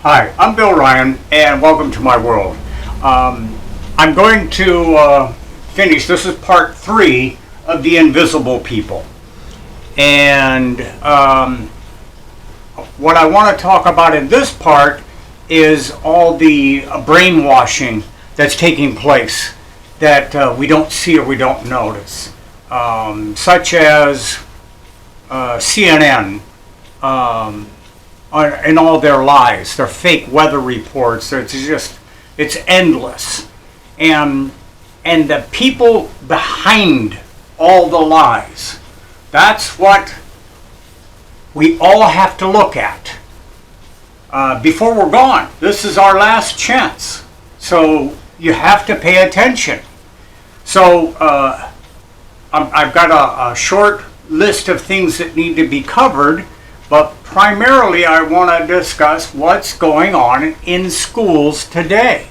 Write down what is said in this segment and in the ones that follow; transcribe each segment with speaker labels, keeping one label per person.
Speaker 1: Hi, I'm Bill Ryan, and welcome to my world. I'm going to finish. This is part 3 of The Invisible People. And what I want to talk about in this part is all the brainwashing that's taking place that we don't see or we don't notice, such as CNN. In all their lies, their fake weather reports. It's endless, and the people behind all the lies. That's what we all have to look at before we're gone. This is our last chance, so you have to pay attention. So I've got a short list of things that need to be covered. But primarily I want to discuss what's going on in schools today.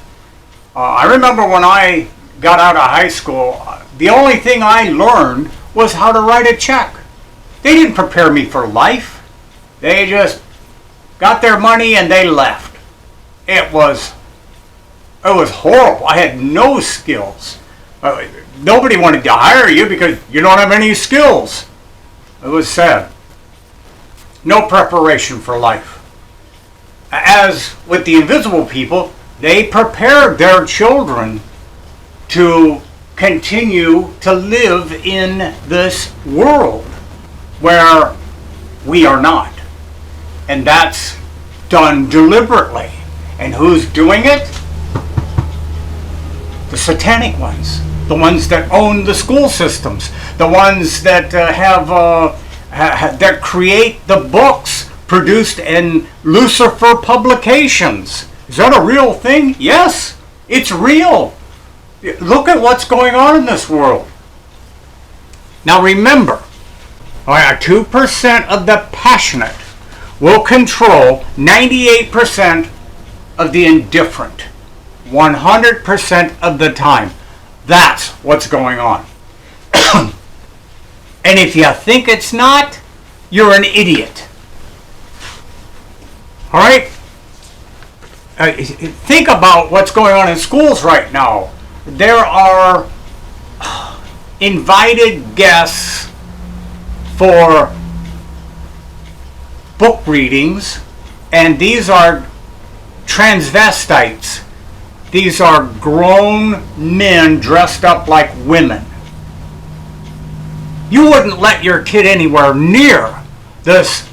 Speaker 1: I remember when I got out of high school, the only thing I learned was how to write a check. They didn't prepare me for life. They just got their money and they left. It was horrible. I had no skills. Nobody wanted to hire you because you don't have any skills. It was sad. No preparation for life. As with the invisible people, they prepared their children to continue to live in this world where we are not. And that's done deliberately. And who's doing it? The satanic ones. The ones that own the school systems. The ones that that create the books produced in Lucifer Publications. Is that a real thing? Yes, it's real. Look at what's going on in this world. Now remember, 2% of the passionate will control 98% of the indifferent 100% of the time. That's what's going on. And if you think it's not, you're an idiot. All right? Think about what's going on in schools right now. There are invited guests for book readings, and these are transvestites. These are grown men dressed up like women. You wouldn't let your kid anywhere near this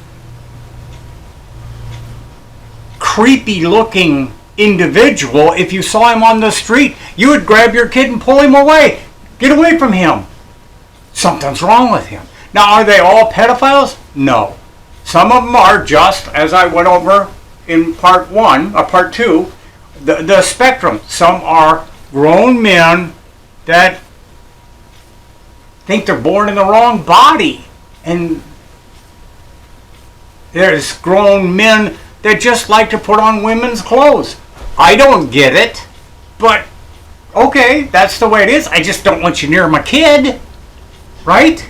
Speaker 1: creepy looking individual. If you saw him on the street, you would grab your kid and pull him away. Get away from him. Something's wrong with him. Now, are they all pedophiles? No. Some of them are, just as I went over in part 2, the spectrum. Some are grown men that think they're born in the wrong body. And there's grown men that just like to put on women's clothes. I don't get it, but okay, that's the way it is. I just don't want you near my kid, right?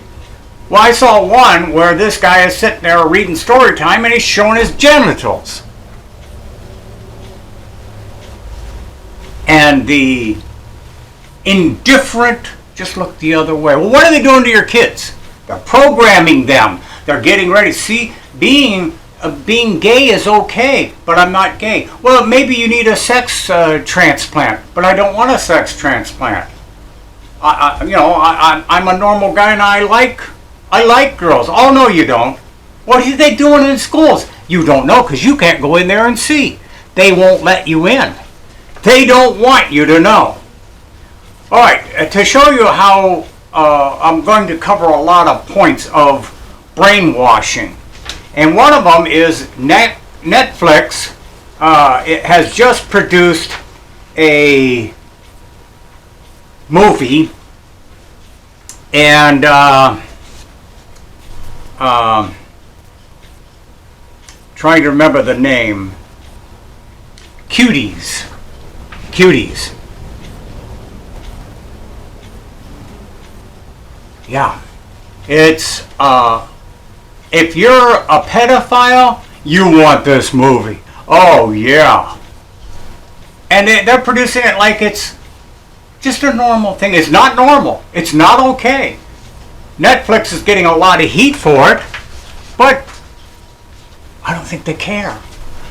Speaker 1: Well, I saw one where this guy is sitting there reading story time and he's showing his genitals. And the indifferent just look the other way. Well, what are they doing to your kids? They're programming them. They're getting ready. See, being gay is okay, but I'm not gay. Well, maybe you need a sex transplant, but I don't want a sex transplant. I'm a normal guy and I like girls. Oh, no, you don't. What are they doing in schools? You don't know because you can't go in there and see. They won't let you in. They don't want you to know. All right, to show you how I'm going to cover a lot of points of brainwashing. And one of them is Netflix. It has just produced a movie, and trying to remember the name. Cuties. Yeah, it's if you're a pedophile, you want this movie. Oh, yeah. And they're producing it like it's just a normal thing. It's not normal. It's not okay. Netflix is getting a lot of heat for it, but I don't think they care.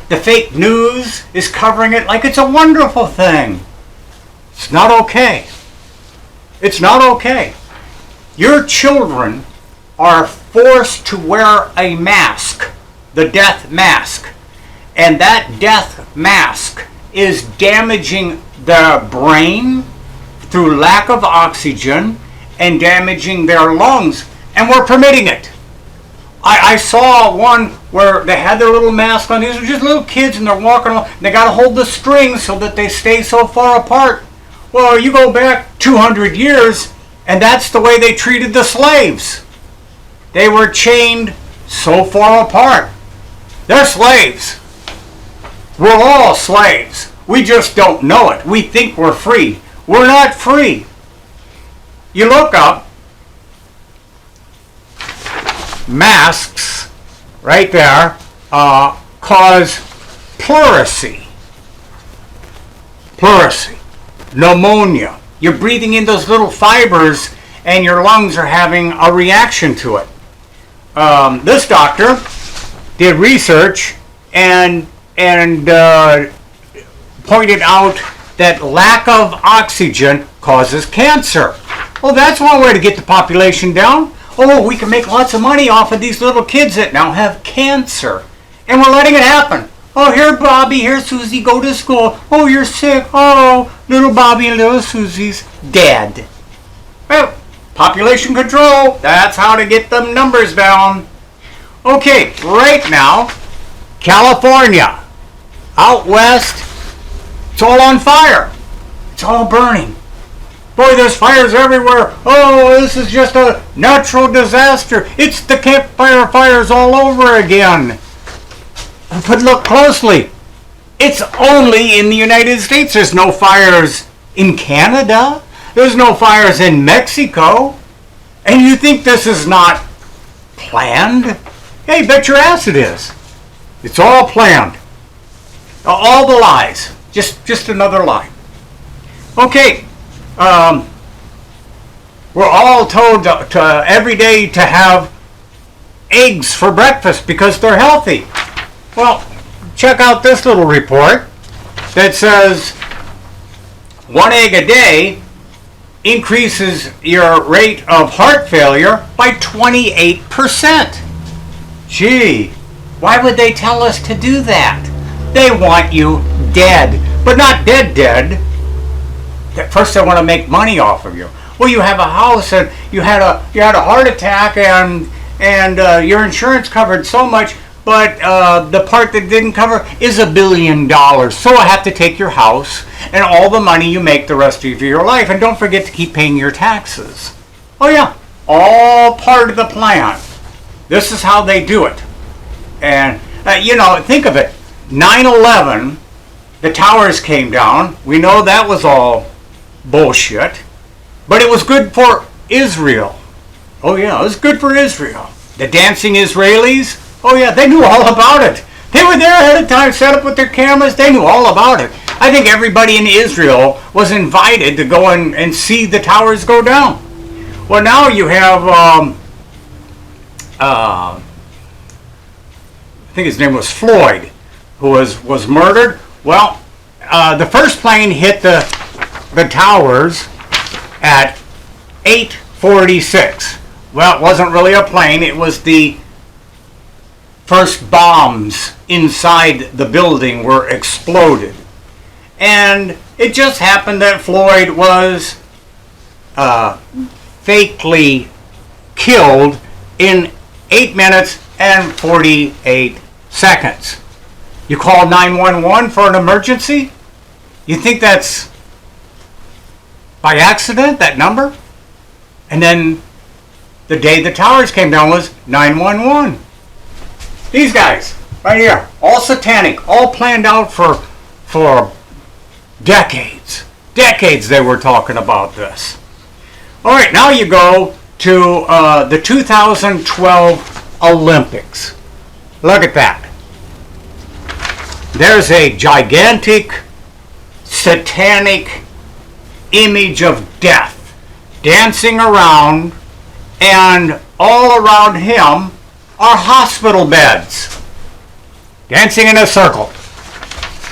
Speaker 1: The fake news is covering it like it's a wonderful thing. It's not okay. It's not okay. Your children are forced to wear a mask, the death mask. And that death mask is damaging their brain through lack of oxygen and damaging their lungs. And we're permitting it. I saw one where they had their little mask on. These are just little kids and they're walking along. They got to hold the strings so that they stay so far apart. Well, you go back 200 years and that's the way they treated the slaves. They were chained so far apart. They're slaves. We're all slaves. We just don't know it. We think we're free. We're not free. You look up masks right there cause pleurisy. Pleurisy. Pneumonia. You're breathing in those little fibers and your lungs are having a reaction to it. This doctor did research and pointed out that lack of oxygen causes cancer. Well, that's one way to get the population down. Oh, we can make lots of money off of these little kids that now have cancer. And we're letting it happen. Oh, here, Bobby, here, Susie, go to school. Oh, you're sick. Oh, little Bobby and little Susie's dead. Well, population control. That's how to get them numbers down. Okay, right now, California, out west, it's all on fire. It's all burning. Boy, there's fires everywhere. Oh, this is just a natural disaster. It's the campfire fires all over again. But look closely. It's only in the United States. There's no fires in Canada. There's no fires in Mexico. And you think this is not planned? Hey, bet your ass it is. It's all planned. All the lies. Just another lie. Okay. We're all told to every day to have eggs for breakfast because they're healthy. Well, check out this little report that says 1 egg a day increases your rate of heart failure by 28%. Gee, why would they tell us to do that? They want you dead, but not dead. First, they want to make money off of you. Well, you have a house and you had a heart attack and your insurance covered so much, but the part that didn't cover is $1 billion. So I have to take your house and all the money you make the rest of your life, and don't forget to keep paying your taxes. Oh yeah, all part of the plan. This is how they do it. And think of it. 9/11, the towers came down. We know that was all bullshit, but it was good for Israel. Oh yeah, it was good for Israel. The dancing Israelis, oh yeah, they knew all about it. They were there ahead of time, set up with their cameras. They knew all about it. I think everybody in Israel was invited to go and see the towers go down. Well, now you have, I think his name was Floyd, who was murdered. Well, the first plane hit the towers at 8:46. Well, it wasn't really a plane. It was the first bombs inside the building were exploded. And it just happened that Floyd was fakely killed in 8 minutes and 48 seconds. You call 911 for an emergency? You think that's by accident, that number? And then the day the towers came down was 911. These guys, right here, all satanic, all planned out for decades. Decades they were talking about this. All right, now you go to the 2012 Olympics. Look at that. there's a gigantic satanic image of death dancing around, and all around him are hospital beds dancing in a circle.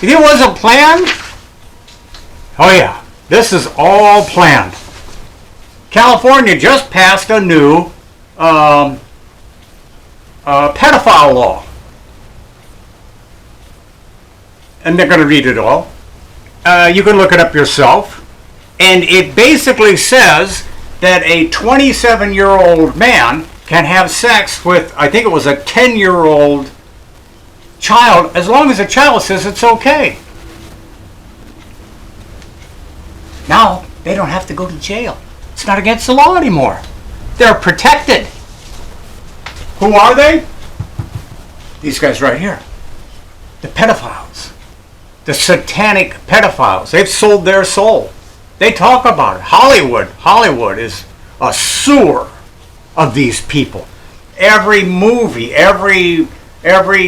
Speaker 1: If it wasn't planned, oh yeah, this is all planned. California just passed a new pedophile law. And they're going to read it all. You can look it up yourself. And it basically says that a 27-year-old man can have sex with, I think it was a 10-year-old child, as long as the child says it's okay. Now, they don't have to go to jail. It's not against the law anymore. They're protected. Who are they? These guys right here. The pedophiles. The satanic pedophiles. They've sold their soul. They talk about it. Hollywood is a sewer of these people. Every movie, every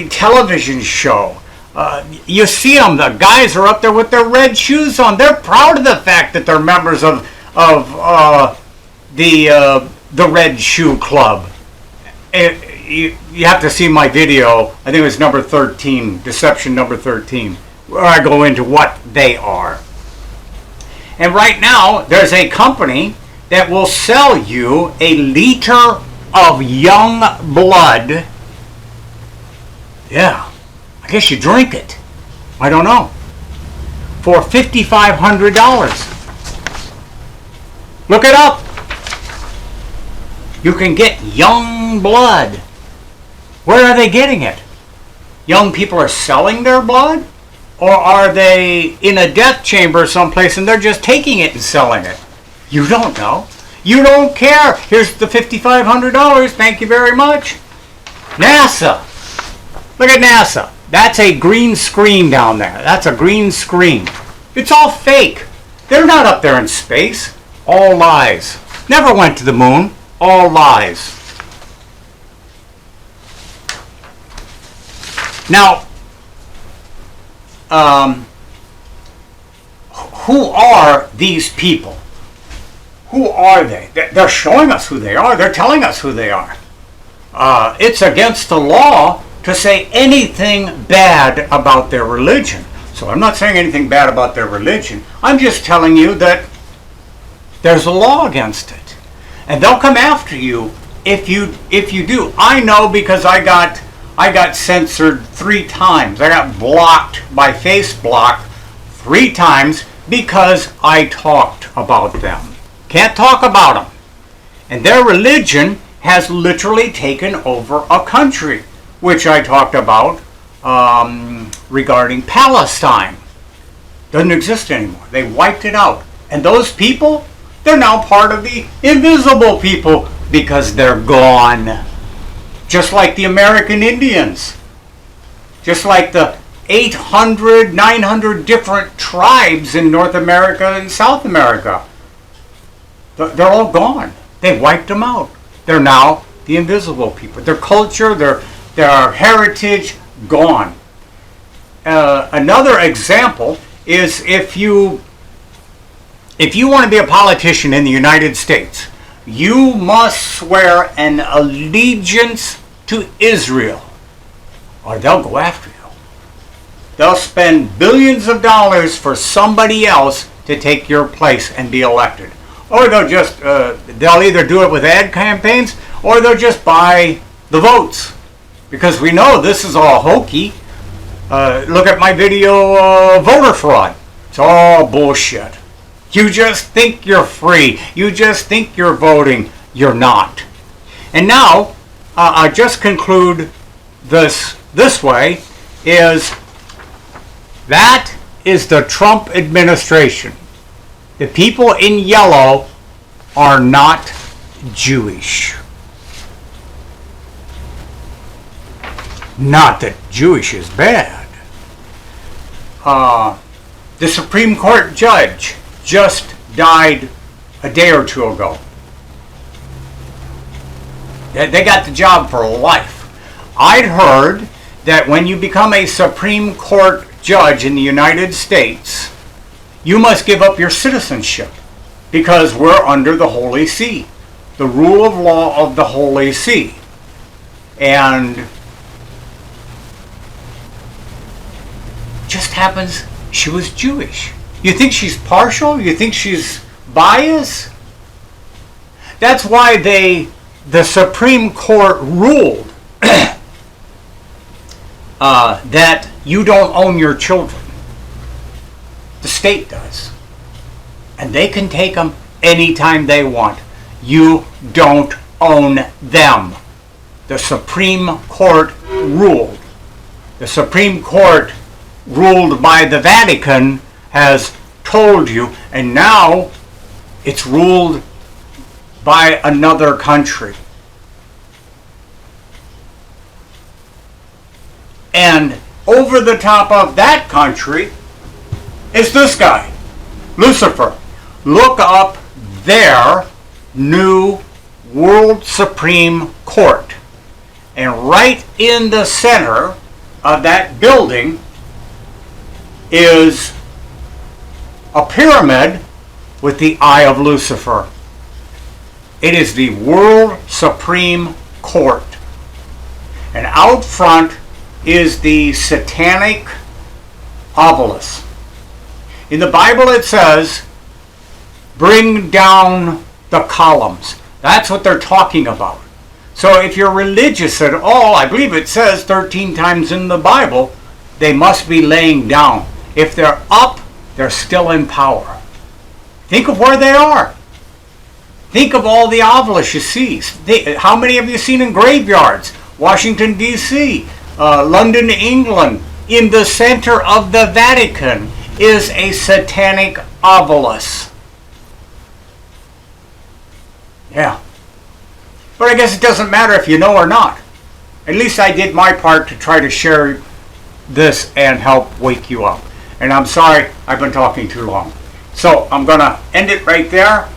Speaker 1: television show, you see them. The guys are up there with their red shoes on. They're proud of the fact that they're members of the Red Shoe Club. You have to see my video. I think it was number 13, Deception number 13, where I go into what they are. And right now, there's a company that will sell you a liter of young blood. Yeah, I guess you drink it. I don't know. For $5,500. Look it up. You can get young blood. Where are they getting it? Young people are selling their blood? Or are they in a death chamber someplace and they're just taking it and selling it? You don't know. You don't care. Here's the $5,500. Thank you very much. NASA. Look at NASA. That's a green screen down there. That's a green screen. It's all fake. They're not up there in space. All lies. Never went to the moon. All lies. Now, who are these people? Who are they? They're showing us who they are. They're telling us who they are. It's against the law to say anything bad about their religion. So I'm not saying anything bad about their religion. I'm just telling you that there's a law against it. And they'll come after you if you do. I know because I got censored 3 times. I got blocked by Facebook 3 times because I talked about them. Can't talk about them. And their religion has literally taken over a country, which I talked about regarding Palestine. Doesn't exist anymore. They wiped it out. And those people, they're now part of the invisible people because they're gone. Just like the American Indians. Just like the 800, 900 different tribes in North America and South America. They're all gone. They wiped them out. They're now the invisible people. Their culture, their heritage, gone. Another example is if you want to be a politician in the United States, you must swear an allegiance to Israel, or they'll go after you. They'll spend billions of dollars for somebody else to take your place and be elected. Or they'll either do it with ad campaigns, or they'll just buy the votes. Because we know this is all hokey. Look at my video, voter fraud. It's all bullshit. You just think you're free. You just think you're voting. You're not. And now, I just conclude this way, is that is the Trump administration. The people in yellow are not Jewish. Not that Jewish is bad. The Supreme Court judge just died a day or 2 ago. They got the job for life. I'd heard that when you become a Supreme Court judge in the United States, you must give up your citizenship because we're under the Holy See, the rule of law of the Holy See. And just happens she was Jewish. You think she's partial? You think she's biased? That's why the Supreme Court ruled that you don't own your children. The state does. And they can take them anytime they want. You don't own them. The Supreme Court ruled. The Supreme Court, ruled by the Vatican, has told you, and now it's ruled by another country. And over the top of that country is this guy, Lucifer. Look up their new World Supreme Court. And right in the center of that building is a pyramid with the eye of Lucifer. It is the World Supreme Court. And out front is the satanic obelisk. In the Bible it says, bring down the columns. That's what they're talking about. So if you're religious at all, I believe it says 13 times in the Bible, they must be laying down. If they're up, they're still in power. Think of where they are. Think of all the obelisks you see. How many have you seen in graveyards? Washington, D.C., London, England. In the center of the Vatican is a satanic obelisk. Yeah. But I guess it doesn't matter if you know or not. At least I did my part to try to share this and help wake you up. And I'm sorry I've been talking too long. So I'm going to end it right there.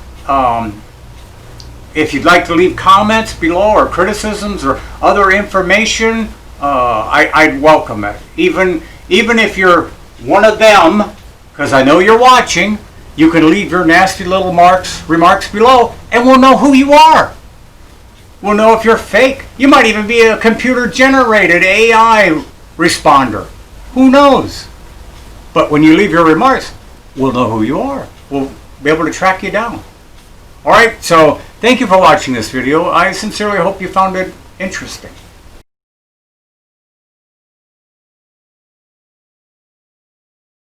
Speaker 1: If you'd like to leave comments below or criticisms or other information, I'd welcome it. Even if you're one of them, because I know you're watching, you can leave your nasty little remarks below, and we'll know who you are. We'll know if you're fake. You might even be a computer-generated AI responder. Who knows? But when you leave your remarks, we'll know who you are. We'll be able to track you down. All right, so thank you for watching this video. I sincerely hope you found it interesting.